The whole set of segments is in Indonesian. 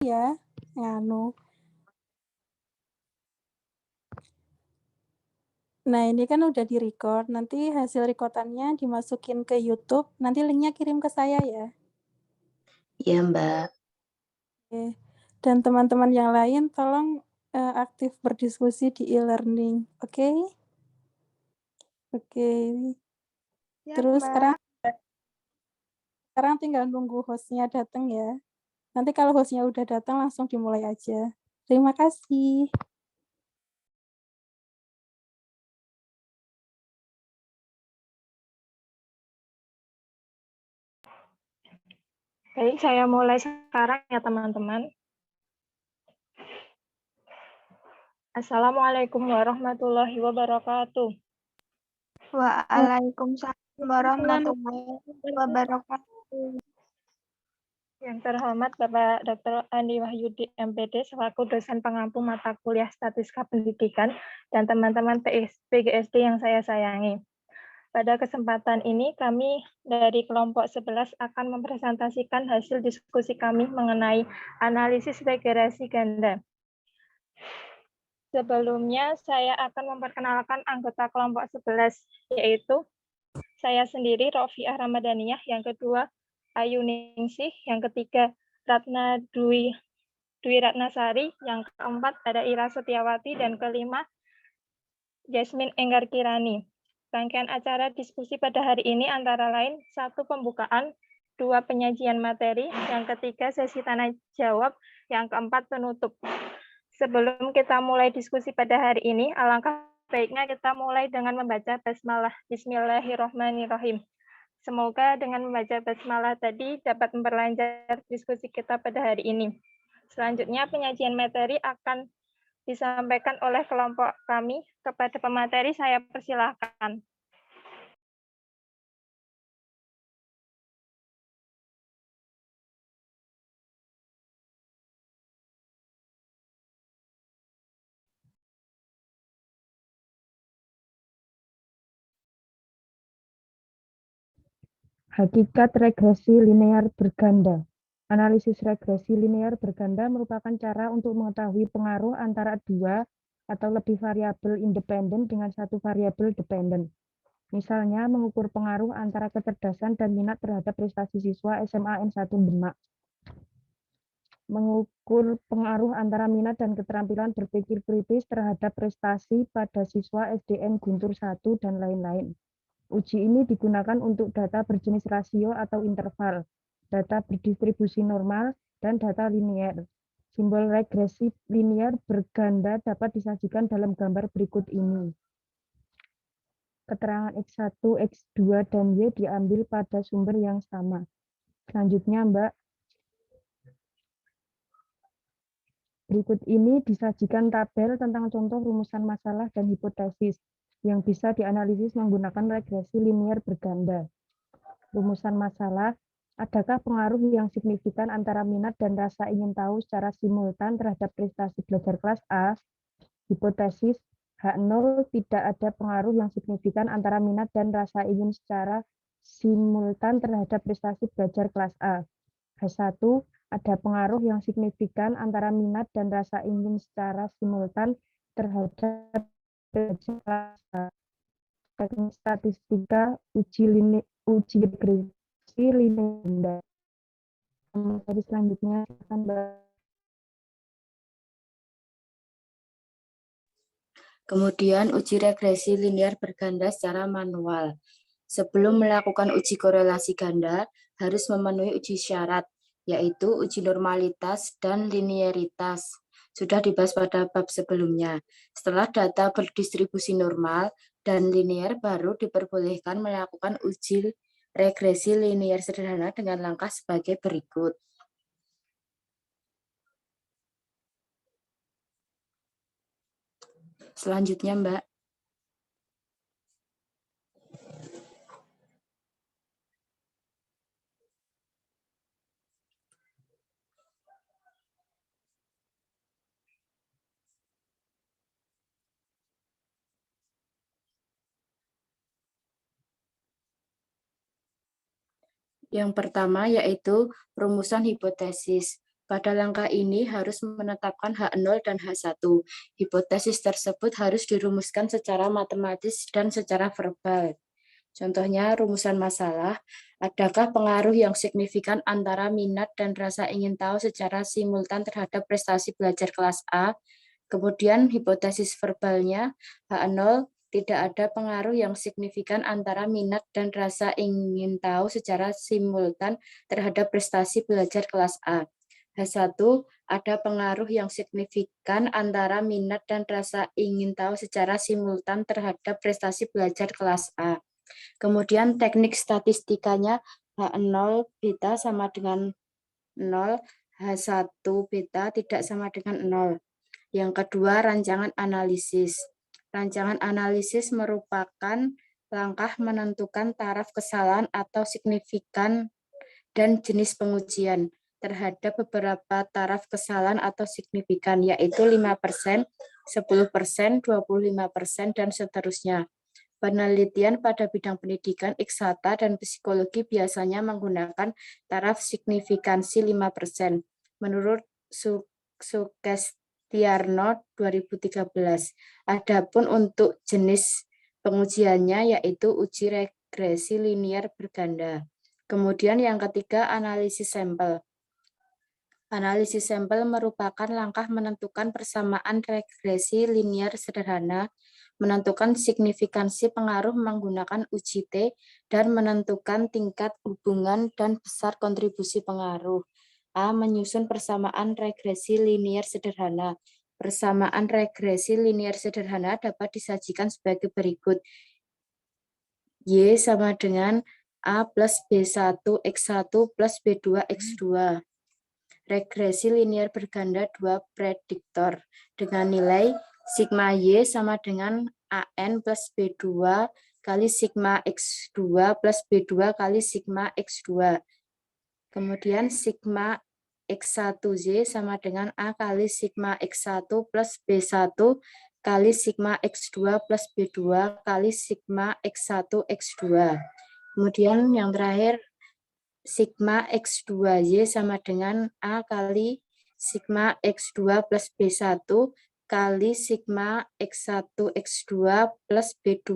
ya, nganu. Nah, ini kan udah di-record, nanti hasil record-annya dimasukin ke YouTube, nanti linknya kirim ke saya ya. Iya, Mbak. Oke. Dan teman-teman yang lain tolong aktif berdiskusi di e-learning, oke? Oke. Ya, Terus Mbak. sekarang tinggal nunggu host-nya datang ya. Nanti kalau host-nya udah datang langsung dimulai aja. Terima kasih. Baik, saya mulai sekarang ya teman-teman. Assalamualaikum warahmatullahi wabarakatuh. Waalaikumsalam warahmatullahi wabarakatuh. Yang terhormat Bapak Dr. Andi Wahyudi, MPD, selaku dosen pengampu mata kuliah Statistika Pendidikan, dan teman-teman PGSD yang saya sayangi. Pada kesempatan ini, kami dari kelompok 11 akan mempresentasikan hasil diskusi kami mengenai analisis regresi ganda. Sebelumnya, saya akan memperkenalkan anggota kelompok 11, yaitu saya sendiri, Rofiah Ramadaniyah, yang kedua, Ayu Ningsih, yang ketiga, Ratna Dwi Ratnasari, yang keempat, ada Ira Setiawati, dan kelima, Jasmine Enggar Kirani. Rangkaian acara diskusi pada hari ini antara lain, 1. Pembukaan, 2. Penyajian materi, yang ketiga sesi tanya jawab, yang keempat penutup. Sebelum kita mulai diskusi pada hari ini, alangkah baiknya kita mulai dengan membaca basmalah. Bismillahirrahmanirrahim. Semoga dengan membaca basmalah tadi dapat memperlancar diskusi kita pada hari ini. Selanjutnya penyajian materi akan disampaikan oleh kelompok kami. Kepada pemateri saya persilahkan. Hakikat regresi linear berganda. Analisis regresi linear berganda merupakan cara untuk mengetahui pengaruh antara dua atau lebih variabel independen dengan satu variabel dependen. Misalnya, mengukur pengaruh antara kecerdasan dan minat terhadap prestasi siswa SMA N1 Demak. Mengukur pengaruh antara minat dan keterampilan berpikir kritis terhadap prestasi pada siswa SDN Guntur 1 dan lain-lain. Uji ini digunakan untuk data berjenis rasio atau interval, data berdistribusi normal, dan data linear. Simbol regresi linear berganda dapat disajikan dalam gambar berikut ini. Keterangan X1, X2, dan Y diambil pada sumber yang sama. Selanjutnya, Mbak. Berikut ini disajikan tabel tentang contoh rumusan masalah dan hipotesis yang bisa dianalisis menggunakan regresi linear berganda. Rumusan masalah, adakah pengaruh yang signifikan antara minat dan rasa ingin tahu secara simultan terhadap prestasi belajar kelas A? Hipotesis, H0 tidak ada pengaruh yang signifikan antara minat dan rasa ingin secara simultan terhadap prestasi belajar kelas A. H1, ada pengaruh yang signifikan antara minat dan rasa ingin secara simultan terhadap belajar kelas A. Teknik statistika uji regresi linear. Materi selanjutnya akan Kemudian uji regresi linear berganda secara manual. Sebelum melakukan uji korelasi ganda, harus memenuhi uji syarat, yaitu uji normalitas dan linearitas. Sudah dibahas pada bab sebelumnya. Setelah data berdistribusi normal dan linear, baru diperbolehkan melakukan uji regresi linear sederhana dengan langkah sebagai berikut. Selanjutnya, Mbak. Yang pertama yaitu rumusan hipotesis. Pada langkah ini harus menetapkan H0 dan H1. Hipotesis tersebut harus dirumuskan secara matematis dan secara verbal. Contohnya rumusan masalah, adakah pengaruh yang signifikan antara minat dan rasa ingin tahu secara simultan terhadap prestasi belajar kelas A? Kemudian hipotesis verbalnya, H0, tidak ada pengaruh yang signifikan antara minat dan rasa ingin tahu secara simultan terhadap prestasi belajar kelas A. H1, ada pengaruh yang signifikan antara minat dan rasa ingin tahu secara simultan terhadap prestasi belajar kelas A. Kemudian teknik statistikanya H0 beta sama dengan 0, H1 beta tidak sama dengan 0. Yang kedua, rancangan analisis. Rancangan analisis merupakan langkah menentukan taraf kesalahan atau signifikan dan jenis pengujian terhadap beberapa taraf kesalahan atau signifikan, yaitu 5%, 10%, 25%, dan seterusnya. Penelitian pada bidang pendidikan, eksata, dan psikologi biasanya menggunakan taraf signifikansi 5%. Menurut Sukestiarno 2013. Adapun untuk jenis pengujiannya yaitu uji regresi linier berganda. Kemudian yang ketiga, analisis sampel. Analisis sampel merupakan langkah menentukan persamaan regresi linier sederhana, menentukan signifikansi pengaruh menggunakan uji T, dan menentukan tingkat hubungan dan besar kontribusi pengaruh. A. Menyusun persamaan regresi linier sederhana. Persamaan regresi linier sederhana dapat disajikan sebagai berikut. Y sama dengan A plus B1 X1 plus B2 X2. Regresi linier berganda 2 prediktor dengan nilai sigma Y sama dengan AN plus B2 kali sigma X2 plus B2 kali sigma X2. Kemudian sigma X1Y sama dengan A kali sigma X1 plus B1 kali sigma X2 plus B2 kali sigma X1 X2. Kemudian yang terakhir, sigma X2Y sama dengan A kali sigma X2 plus B1 kali sigma X1 X2 plus B2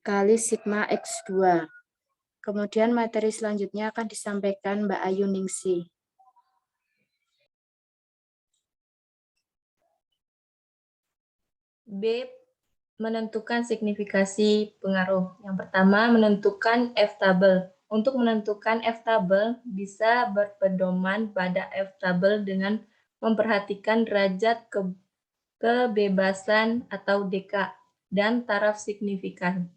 kali sigma X2. Kemudian materi selanjutnya akan disampaikan Mbak Ayu Ningsih. B. Menentukan signifikasi pengaruh. Yang pertama, menentukan F-tabel. Untuk menentukan F-tabel, bisa berpedoman pada F-tabel dengan memperhatikan derajat kebebasan atau DK dan taraf signifikan.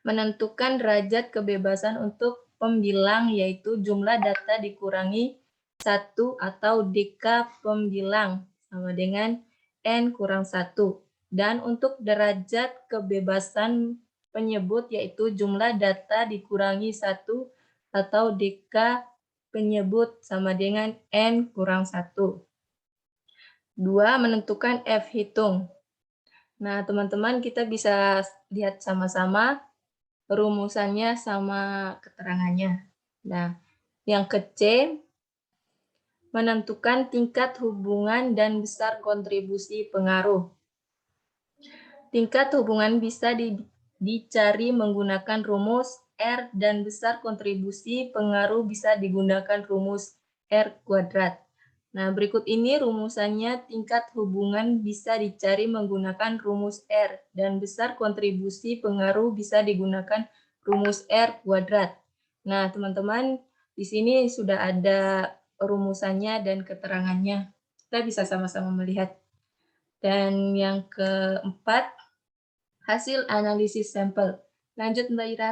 Menentukan derajat kebebasan untuk pembilang yaitu jumlah data dikurangi 1 atau DK pembilang sama dengan N kurang 1. Dan untuk derajat kebebasan penyebut yaitu jumlah data dikurangi 1 atau DK penyebut sama dengan N kurang 1. 2. Menentukan F hitung. Nah, teman-teman kita bisa lihat sama-sama rumusannya sama keterangannya. Nah, yang ke-C, menentukan tingkat hubungan dan besar kontribusi pengaruh. Tingkat hubungan bisa dicari menggunakan rumus R dan besar kontribusi pengaruh bisa digunakan rumus R kuadrat. Nah, berikut ini rumusannya. Tingkat hubungan bisa dicari menggunakan rumus R dan besar kontribusi pengaruh bisa digunakan rumus R kuadrat. Nah, teman-teman, di sini sudah ada rumusannya dan keterangannya. Kita bisa sama-sama melihat. Dan yang keempat, hasil analisis sampel. Lanjut, Mbak Ira.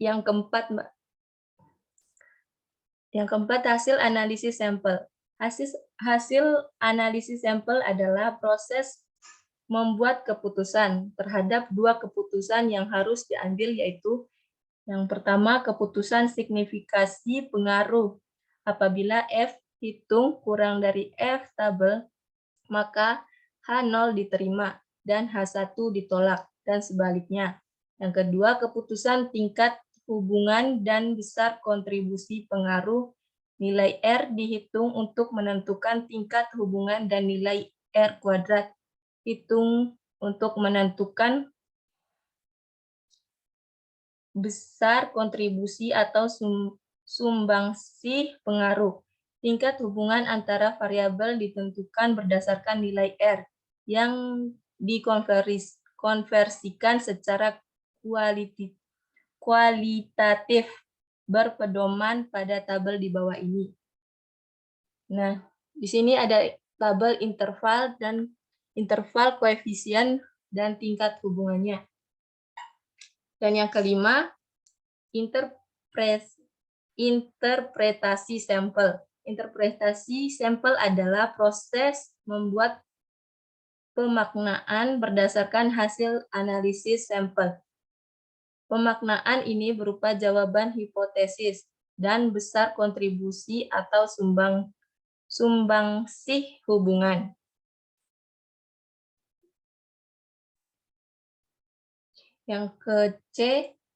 Yang keempat, Mbak. Yang keempat, hasil analisis sampel. Hasil analisis sampel adalah proses membuat keputusan terhadap dua keputusan yang harus diambil, yaitu yang pertama, keputusan signifikasi pengaruh. Apabila F hitung kurang dari F tabel, maka H0 diterima dan H1 ditolak, dan sebaliknya. Yang kedua, keputusan tingkat hubungan dan besar kontribusi pengaruh. Nilai R dihitung untuk menentukan tingkat hubungan dan nilai R kuadrat hitung untuk menentukan besar kontribusi atau sumbangsih pengaruh. Tingkat hubungan antara variabel ditentukan berdasarkan nilai R yang dikonversikan secara kualitatif berpedoman pada tabel di bawah ini. Nah, di sini ada tabel interval dan interval koefisien dan tingkat hubungannya. Dan yang kelima, interpretasi sampel. Interpretasi sampel adalah proses membuat pemaknaan berdasarkan hasil analisis sampel. Pemaknaan ini berupa jawaban hipotesis dan besar kontribusi atau sumbangsih hubungan. Yang ke-C,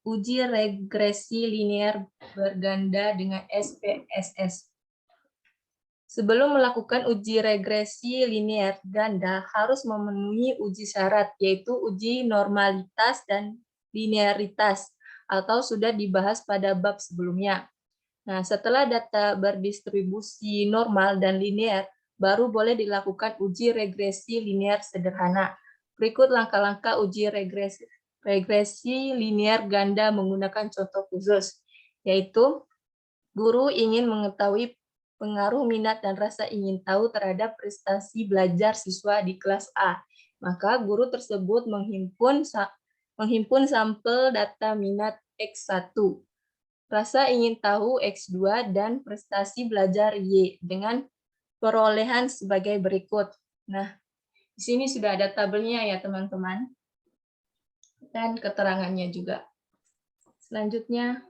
uji regresi linear berganda dengan SPSS. Sebelum melakukan uji regresi linear ganda harus memenuhi uji syarat, yaitu uji normalitas dan linearitas, atau sudah dibahas pada bab sebelumnya. Nah, setelah data berdistribusi normal dan linear, baru boleh dilakukan uji regresi linear sederhana. Berikut langkah-langkah uji regresi linear ganda menggunakan contoh khusus, yaitu guru ingin mengetahui pengaruh minat dan rasa ingin tahu terhadap prestasi belajar siswa di kelas A. Maka guru tersebut menghimpun sampel data minat X1, rasa ingin tahu X2, dan prestasi belajar Y dengan perolehan sebagai berikut. Nah, di sini sudah ada tabelnya ya teman-teman, dan keterangannya juga. Selanjutnya,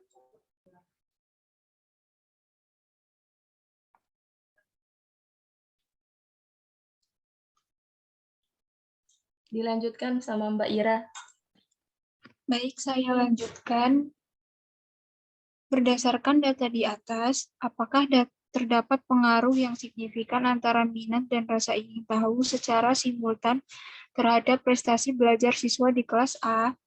dilanjutkan sama Mbak Ira. Baik, saya lanjutkan. Berdasarkan data di atas, apakah terdapat pengaruh yang signifikan antara minat dan rasa ingin tahu secara simultan terhadap prestasi belajar siswa di kelas A?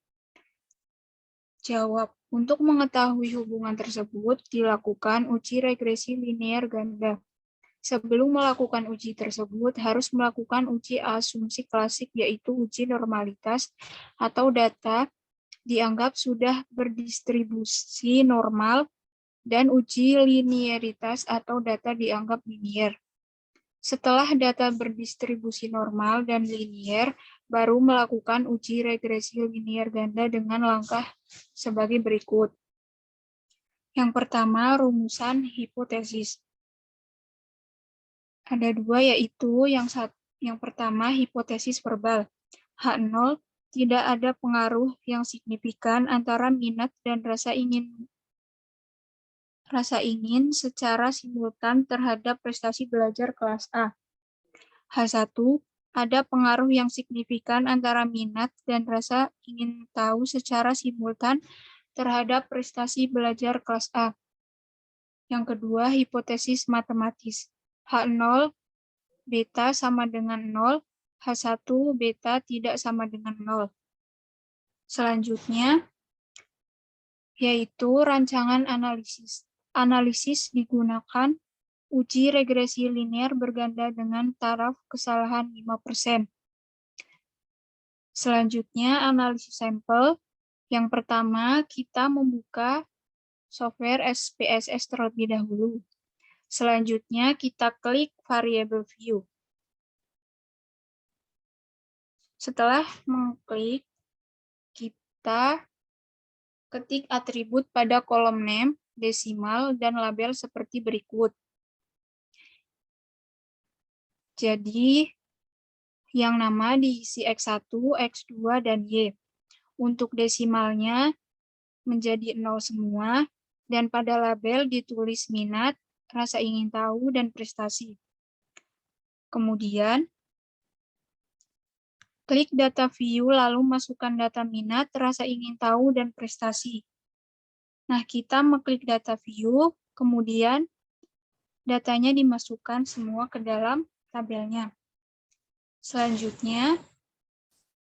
Jawab. Untuk mengetahui hubungan tersebut, dilakukan uji regresi linear ganda. Sebelum melakukan uji tersebut, harus melakukan uji asumsi klasik, yaitu uji normalitas atau data dianggap sudah berdistribusi normal, dan uji linearitas atau data dianggap linear. Setelah data berdistribusi normal dan linear, baru melakukan uji regresi linear ganda dengan langkah sebagai berikut. Yang pertama, rumusan hipotesis. Ada dua, yaitu yang pertama hipotesis verbal. H0, tidak ada pengaruh yang signifikan antara minat dan rasa ingin secara simultan terhadap prestasi belajar kelas A. H1, ada pengaruh yang signifikan antara minat dan rasa ingin tahu secara simultan terhadap prestasi belajar kelas A. Yang kedua, hipotesis matematis. H0, beta sama dengan 0, H1, beta tidak sama dengan 0. Selanjutnya, yaitu rancangan analisis. Analisis digunakan uji regresi linear berganda dengan taraf kesalahan 5%. Selanjutnya, analisis sampel. Yang pertama, kita membuka software SPSS terlebih dahulu. Selanjutnya, kita klik variable view. Setelah mengklik, kita ketik atribut pada kolom name, desimal, dan label seperti berikut. Jadi, yang nama diisi X1, X2, dan Y. Untuk desimalnya menjadi 0 semua, dan pada label ditulis minat, rasa ingin tahu, dan prestasi. Kemudian, Klik data view, lalu masukkan data minat, rasa ingin tahu, dan prestasi. Nah, kita mengklik data view, kemudian datanya dimasukkan semua ke dalam tabelnya. Selanjutnya,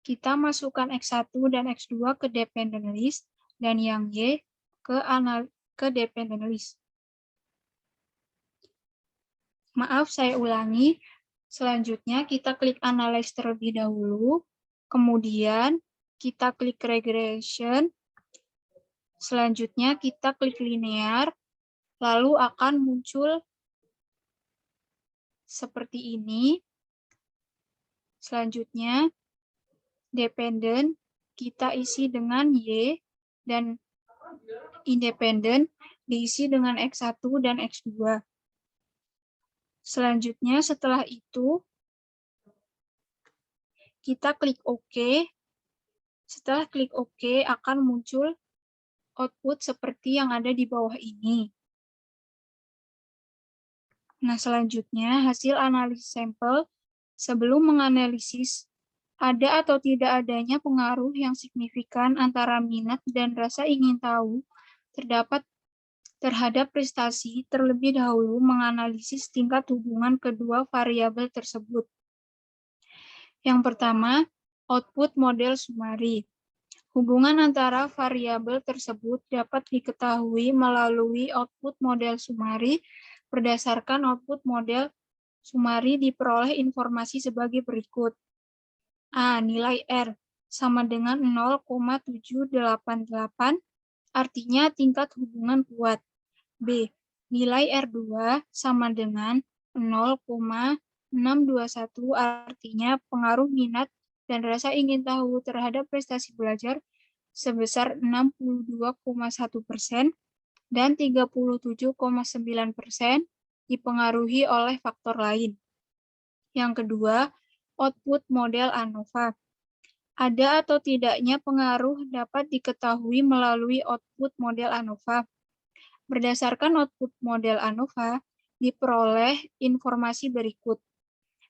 kita masukkan X1 dan X2 ke dependent list, dan yang Y ke dependent list. Maaf, saya ulangi. Selanjutnya, kita klik Analyze terlebih dahulu, kemudian kita klik Regression, selanjutnya kita klik Linear, lalu akan muncul seperti ini. Selanjutnya, Dependent kita isi dengan Y, dan Independent diisi dengan X1 dan X2. Selanjutnya, setelah itu, kita klik OK. Setelah klik OK, akan muncul output seperti yang ada di bawah ini. Nah, selanjutnya, hasil analisis sampel. Sebelum menganalisis, ada atau tidak adanya pengaruh yang signifikan antara minat dan rasa ingin tahu terdapat terhadap prestasi, terlebih dahulu menganalisis tingkat hubungan kedua variabel tersebut. Yang pertama, output model sumari. Hubungan antara variabel tersebut dapat diketahui melalui output model sumari. Berdasarkan output model sumari diperoleh informasi sebagai berikut. A. Nilai R sama dengan 0,788, artinya tingkat hubungan kuat. B. Nilai R2 sama dengan 0,621, artinya pengaruh minat dan rasa ingin tahu terhadap prestasi belajar sebesar 62,1% dan 37,9% dipengaruhi oleh faktor lain. Yang kedua, output model ANOVA. Ada atau tidaknya pengaruh dapat diketahui melalui output model ANOVA. Berdasarkan output model ANOVA, diperoleh informasi berikut.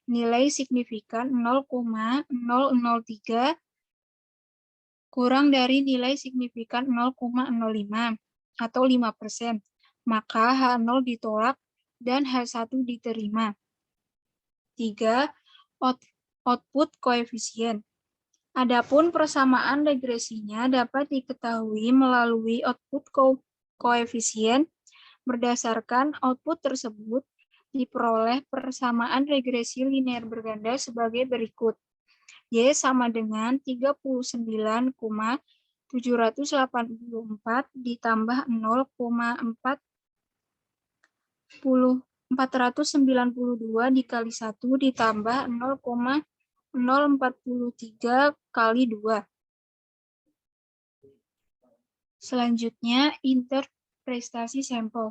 Nilai signifikan 0,003 kurang dari nilai signifikan 0,05 atau 5%, maka H0 ditolak dan H1 diterima. 3. Output koefisien. Adapun persamaan regresinya dapat diketahui melalui output koefisien. Berdasarkan output tersebut, diperoleh persamaan regresi linear berganda sebagai berikut. Y sama dengan 39,784 ditambah 492 dikali 1 ditambah 0,043 kali 2. Selanjutnya, interpretasi sampel.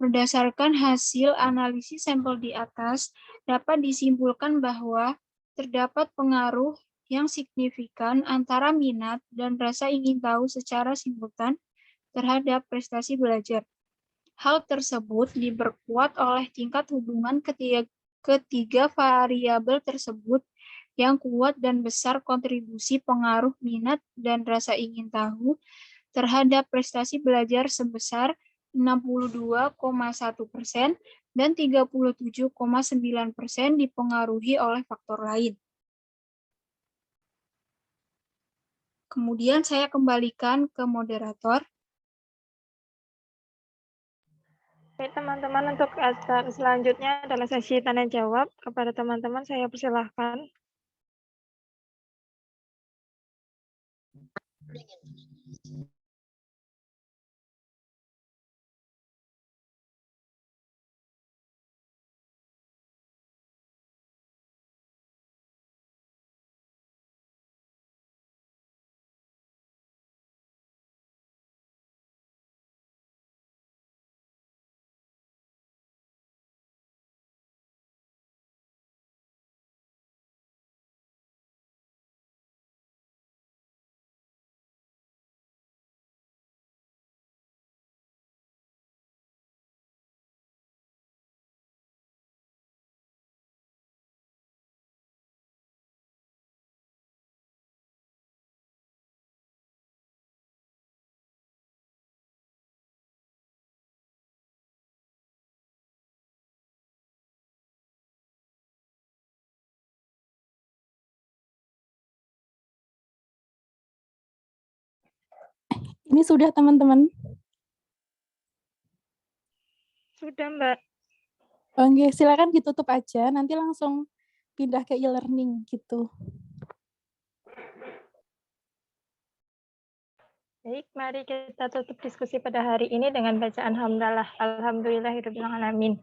Berdasarkan hasil analisis sampel di atas, dapat disimpulkan bahwa terdapat pengaruh yang signifikan antara minat dan rasa ingin tahu secara simultan terhadap prestasi belajar. Hal tersebut diperkuat oleh tingkat hubungan ketiga variabel tersebut yang kuat dan besar kontribusi pengaruh minat dan rasa ingin tahu terhadap prestasi belajar sebesar 62,1% dan 37,9% dipengaruhi oleh faktor lain. Kemudian saya kembalikan ke moderator. Oke, teman-teman, untuk selanjutnya adalah sesi tanya jawab. Kepada teman-teman saya persilahkan. Ini sudah teman-teman? Sudah, Mbak. Oke, silakan ditutup aja, nanti langsung pindah ke e-learning gitu. Baik, mari kita tutup diskusi pada hari ini dengan bacaan hamdalah. Alhamdulillahirrahmanirrahim.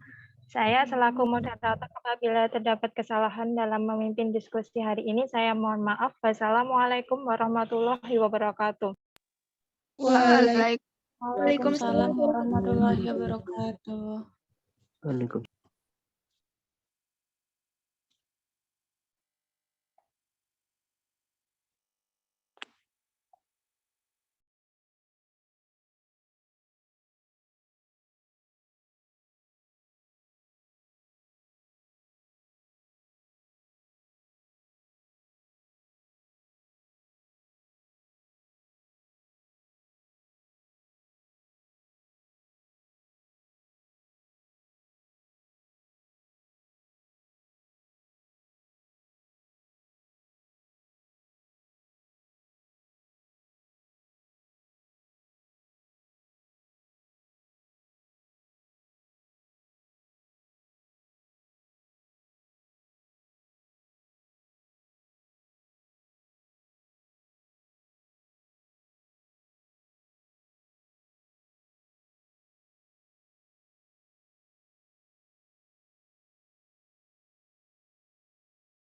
Saya selaku moderator apabila terdapat kesalahan dalam memimpin diskusi hari ini, saya mohon maaf. Wassalamualaikum warahmatullahi wabarakatuh. Waalaikumsalam. Waalaikumsalam warahmatullahi wabarakatuh.